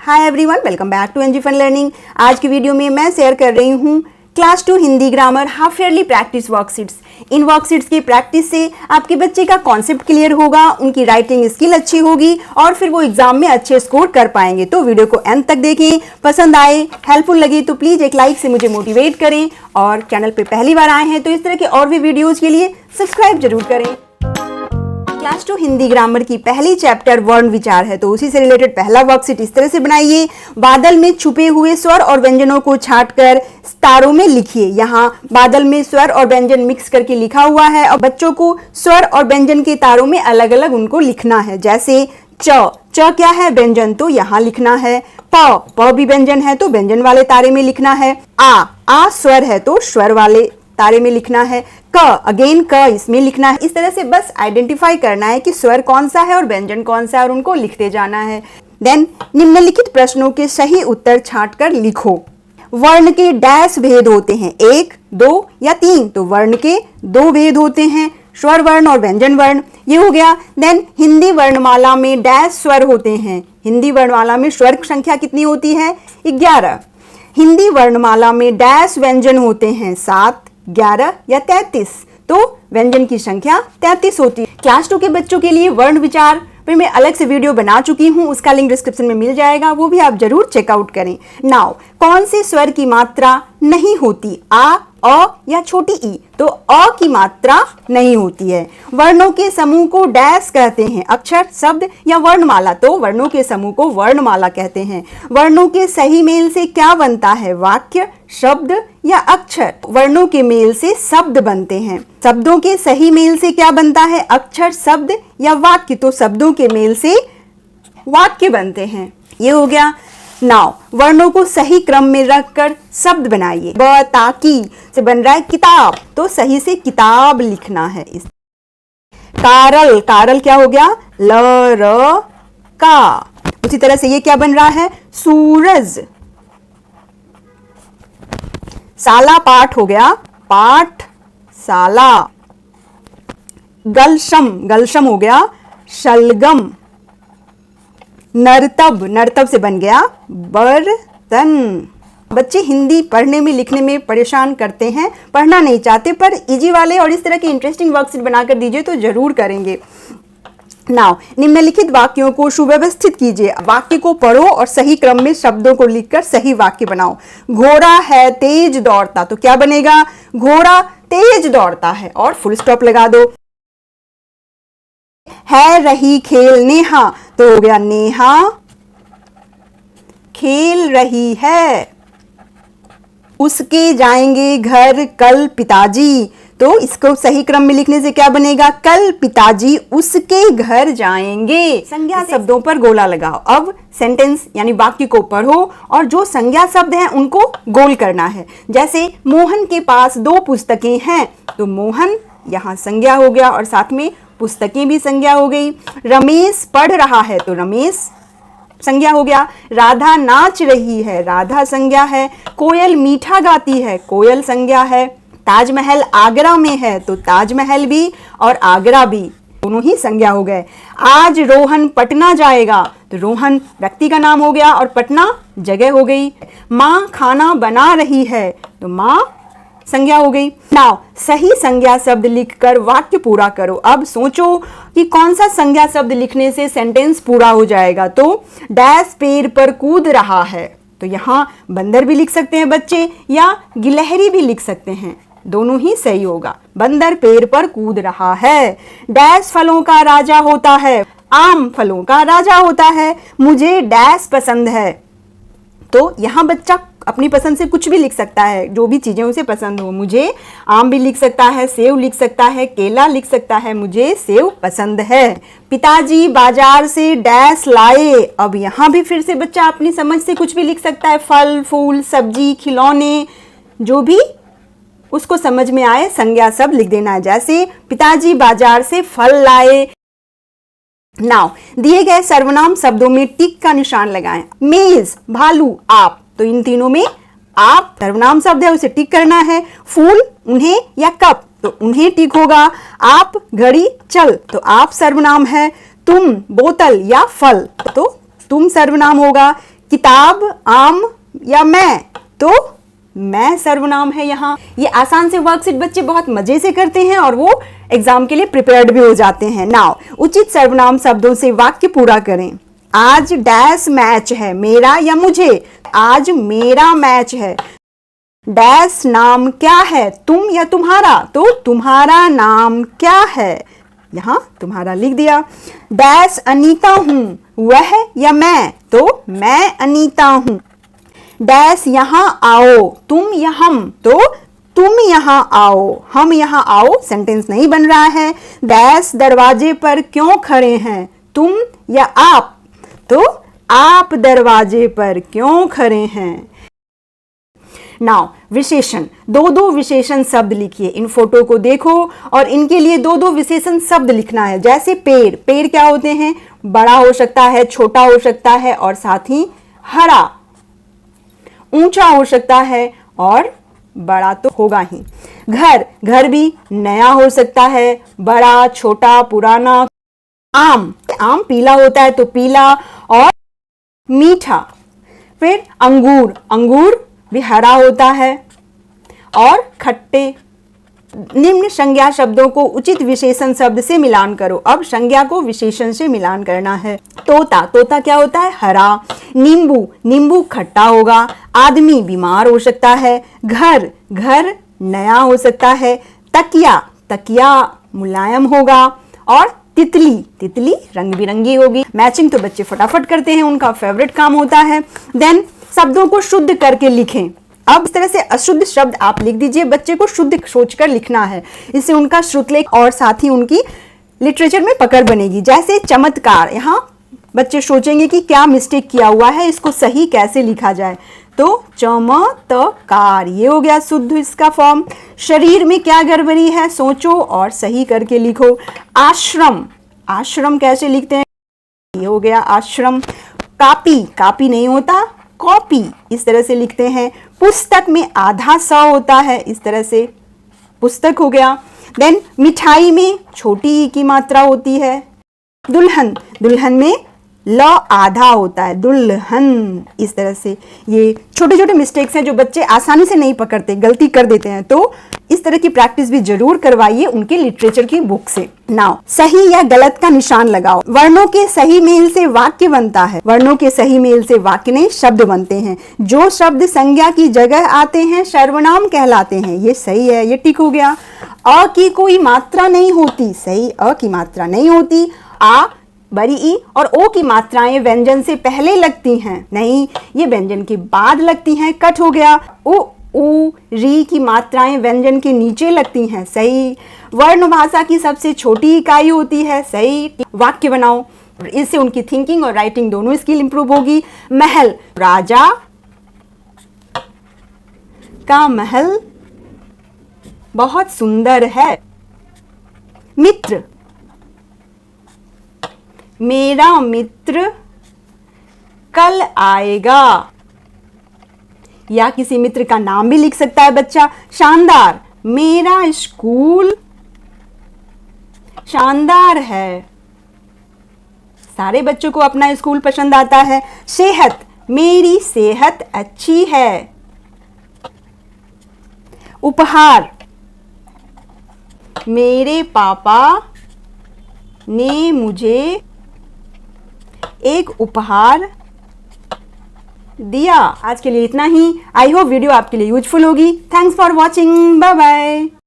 Hi everyone, welcome back to NG fun learning. आज की video में मैं शेयर कर रही हूँ class 2 Hindi grammar half yearly practice worksheets. इन वर्कशीट्स की प्रैक्टिस से आपके बच्चे का कॉन्सेप्ट क्लियर होगा, उनकी राइटिंग स्किल अच्छी होगी और फिर वो एग्जाम में अच्छे स्कोर कर पाएंगे। तो वीडियो को एंड तक देखें, पसंद आए, हेल्पफुल लगे तो प्लीज एक लाइक से मुझे मोटिवेट करें और चैनल पे पहली बार आए हैं तो इस तरह के और भी वीडियोज के लिए सब्सक्राइब जरूर करें। क्लास 2 हिंदी ग्रामर की पहली चैप्टर वर्ण विचार है, तो उसी से रिलेटेड पहला वर्कशीट इस तरह से बनाइए। बादल में छुपे हुए स्वर और व्यंजनों को छांटकर तारों में लिखिए। यहाँ बादल में स्वर और व्यंजन मिक्स करके लिखा हुआ है और बच्चों को स्वर और व्यंजन के तारों में अलग अलग उनको लिखना है। जैसे च क्या है? व्यंजन, तो यहाँ लिखना है। प भी व्यंजन है तो व्यंजन वाले तारे में लिखना है। आ स्वर है तो स्वर वाले तारे में लिखना है। अगेन क इसमें लिखना है। इस तरह से बस आइडेंटिफाई करना है कि स्वर कौन सा है और व्यंजन कौन सा है और उनको लिखते जाना है। देन निम्नलिखित प्रश्नों के सही उत्तर छांटकर लिखो। वर्ण के डैश भेद होते हैं, 1, 2 या 3। तो वर्ण के 2 भेद होते हैं, स्वर वर्ण और व्यंजन वर्ण। ये हो गया। देन हिंदी वर्णमाला में डैश स्वर होते हैं। हिंदी वर्णमाला में स्वर संख्या कितनी होती है? 11। हिंदी वर्णमाला में डैश व्यंजन होते हैं, 7, 11 या 33। तो व्यंजन की संख्या 33 होती है। क्लास 2 के बच्चों के लिए वर्ण विचार पर मैं अलग से वीडियो बना चुकी हूँ, उसका लिंक डिस्क्रिप्शन में मिल जाएगा, वो भी आप जरूर चेकआउट करें। नाउ कौन से स्वर की मात्रा नहीं होती? अ या छोटी ई? तो अ की मात्रा नहीं होती है। वर्णों के समूह को डैश कहते हैं, अक्षर, शब्द या वर्णमाला? तो वर्णों के समूह को वर्णमाला कहते हैं। वर्णों के सही मेल से क्या बनता है? वाक्य, शब्द या अक्षर? वर्णों के मेल से शब्द बनते हैं। शब्दों के सही मेल से क्या बनता है? अक्षर, शब्द या वाक्य? तो शब्दों के मेल से वाक्य बनते हैं। ये हो गया। नाउ वर्णों को सही क्रम में रखकर शब्द बनाइए। ब ता की से बन रहा है किताब, तो सही से किताब लिखना है। इस कारल, कारल क्या हो गया? ल र का। उसी तरह से ये क्या बन रहा है? सूरज। साला पाठ हो गया, पाठशाला। गलशम, गलशम हो गया शलगम। नर्तब, नर्तब से बन गया बर्तन। बच्चे हिंदी पढ़ने में लिखने में परेशान करते हैं, पढ़ना नहीं चाहते, पर इजी वाले और इस तरह के इंटरेस्टिंग वर्कशीट बनाकर दीजिए तो जरूर करेंगे। नाउ निम्नलिखित वाक्यों को सुव्यवस्थित कीजिए। वाक्य को पढ़ो और सही क्रम में शब्दों को लिखकर सही वाक्य बनाओ। घोड़ा है तेज दौड़ता, तो क्या बनेगा? घोड़ा तेज दौड़ता है और फुल स्टॉप लगा दो। है रही खेल नेहा, तो हो गया नेहा खेल रही है। उसके जाएंगे घर कल पिताजी, तो इसको सही क्रम में लिखने से क्या बनेगा? कल पिताजी उसके घर जाएंगे। संज्ञा शब्दों पर गोला लगाओ। अब सेंटेंस यानी वाक्य को पढ़ो और जो संज्ञा शब्द हैं उनको गोल करना है। जैसे मोहन के पास 2 पुस्तकें हैं, तो मोहन यहाँ संज्ञा हो गया और साथ में पुस्तकें भी संज्ञा हो गई। रमेश पढ़ रहा है, तो रमेश संज्ञा हो गया। राधा नाच रही है, राधा संज्ञा है। कोयल मीठा गाती है, कोयल संज्ञा है। ताजमहल आगरा में है, तो ताजमहल भी और आगरा भी दोनों ही संज्ञा हो गए। आज रोहन पटना जाएगा, तो रोहन व्यक्ति का नाम हो गया और पटना जगह हो गई। माँ खाना बना रही है, तो माँ संज्ञा हो गई। नाउ सही संज्ञा शब्द लिखकर वाक्य पूरा करो। अब सोचो कि कौन सा संज्ञा शब्द लिखने से सेंटेंस पूरा हो जाएगा। तो डैश पेड़ पर कूद रहा है, तो यहाँ बंदर भी लिख सकते हैं बच्चे या गिलहरी भी लिख सकते हैं, दोनों ही सही होगा। बंदर पेड़ पर कूद रहा है। डैश फलों का राजा होता है, आम फलों का राजा होता है। मुझे डैश पसंद है, तो यहाँ बच्चा अपनी पसंद से कुछ भी लिख सकता है, जो भी चीजें उसे पसंद हो। मुझे आम भी लिख सकता है, सेव लिख सकता है, केला लिख सकता है, मुझे सेव पसंद है। पिताजी बाजार से डैश लाए। अब यहाँ भी फिर से बच्चा अपनी समझ से कुछ भी लिख सकता है, फल, फूल, सब्जी, खिलौने, जो भी उसको समझ में आए संज्ञा शब्द लिख देना है। जैसे पिताजी बाजार से फल लाए। नाउ दिए गए सर्वनाम शब्दों में टिक का निशान लगाएं। मेज, भालू, आप, तो इन तीनों में आप सर्वनाम शब्द है, उसे टिक करना है। फूल, उन्हें या कप, तो उन्हें टिक होगा। आप, घड़ी, चल, तो आप सर्वनाम है। तुम, बोतल या फल, तो तुम सर्वनाम होगा। किताब, आम या मैं, तो मैं सर्वनाम है यहाँ। ये आसान से वर्कशीट बच्चे बहुत मजे से करते हैं और वो एग्जाम के लिए प्रिपेयर्ड भी हो जाते हैं। नाउ उचित सर्वनाम शब्दों से वाक्य पूरा करें। आज डैश मैच है, मेरा या मुझे, आज मेरा मैच है। डैश नाम क्या है, तुम या तुम्हारा, तो तुम्हारा नाम क्या है, यहाँ तुम्हारा लिख दिया। डैश अनीता हूं, वह या मैं, तो मैं अनीता हूं। डैश यहाँ आओ, तुम या हम, तो तुम यहाँ आओ, हम यहाँ आओ सेंटेंस नहीं बन रहा है। डैश दरवाजे पर क्यों खड़े हैं, तुम या आप, तो आप दरवाजे पर क्यों खड़े हैं। नाउ विशेषण, दो दो विशेषण शब्द लिखिए। इन फोटो को देखो और इनके लिए दो दो विशेषण शब्द लिखना है। जैसे पेड़, पेड़ क्या होते हैं, बड़ा हो सकता है, छोटा हो सकता है और साथ ही हरा, ऊंचा हो सकता है और बड़ा तो होगा ही। घर, घर भी नया हो सकता है, बड़ा, छोटा, पुराना। आम, आम पीला होता है तो पीला और मीठा। फिर अंगूर, अंगूर भी हरा होता है और खट्टे। निम्न संज्ञा शब्दों को उचित विशेषण शब्द से मिलान करो। अब संज्ञा को विशेषण से मिलान करना है। तोता, तोता क्या होता है, हरा। नींबू, नींबू खट्टा होगा। आदमी बीमार हो सकता है। घर, घर नया हो सकता है। तकिया, तकिया मुलायम होगा और तितली, तितली रंग बिरंगी होगी। मैचिंग तो बच्चे फटाफट करते हैं, उनका फेवरेट काम होता है। देन शब्दों को शुद्ध करके लिखें। अब इस तरह से अशुद्ध शब्द आप लिख दीजिए, बच्चे को शुद्ध सोचकर लिखना है, इससे उनका श्रुतलेख और साथ ही उनकी लिटरेचर में पकड़ बनेगी। जैसे चमत्कार, यहाँ बच्चे सोचेंगे कि क्या मिस्टेक किया हुआ है, इसको सही कैसे लिखा जाए, तो चमत्कार, ये हो गया शुद्ध इसका फॉर्म। शरीर में क्या गड़बड़ी है, सोचो और सही करके लिखो। आश्रम, आश्रम कैसे लिखते हैं, ये हो गया आश्रम। कापी, कापी नहीं होता, कॉपी इस तरह से लिखते हैं। पुस्तक में आधा स होता है, इस तरह से पुस्तक हो गया। देन मिठाई में छोटी ई की मात्रा होती है। दुल्हन, दुल्हन में ल आधा होता है, दुल्हन इस तरह से। ये छोटे छोटे मिस्टेक्स हैं जो बच्चे आसानी से नहीं पकड़ते, गलती कर देते हैं, तो इस तरह की प्रैक्टिस भी जरूर करवाइए उनके लिटरेचर की बुक से। नाउ सही या गलत का निशान लगाओ। वर्णों के सही मेल से वाक्य बनता है, वर्णों के सही मेल से वाक्य नहीं शब्द बनते हैं। जो शब्द संज्ञा की जगह आते हैं सर्वनाम कहलाते हैं, ये सही है, ये टिक हो गया। अ की कोई मात्रा नहीं होती, सही, अ की मात्रा नहीं होती। आ, बड़ी ई और ओ की मात्राएं व्यंजन से पहले लगती हैं, नहीं, ये व्यंजन के बाद लगती हैं, कट हो गया। उ, ऊ, री की मात्राएं व्यंजन के नीचे लगती हैं, सही। वर्ण भाषा की सबसे छोटी इकाई होती है, सही। वाक्य बनाओ, इससे उनकी थिंकिंग और राइटिंग दोनों स्किल इंप्रूव होगी। महल, राजा का महल बहुत सुंदर है। मित्र, मेरा मित्र कल आएगा, या किसी मित्र का नाम भी लिख सकता है बच्चा। शानदार, मेरा स्कूल शानदार है, सारे बच्चों को अपना स्कूल पसंद आता है। सेहत, मेरी सेहत अच्छी है। उपहार, मेरे पापा ने मुझे एक उपहार दिया। आज के लिए इतना ही। आई होप वीडियो आपके लिए यूजफुल होगी। Thanks for watching, bye bye.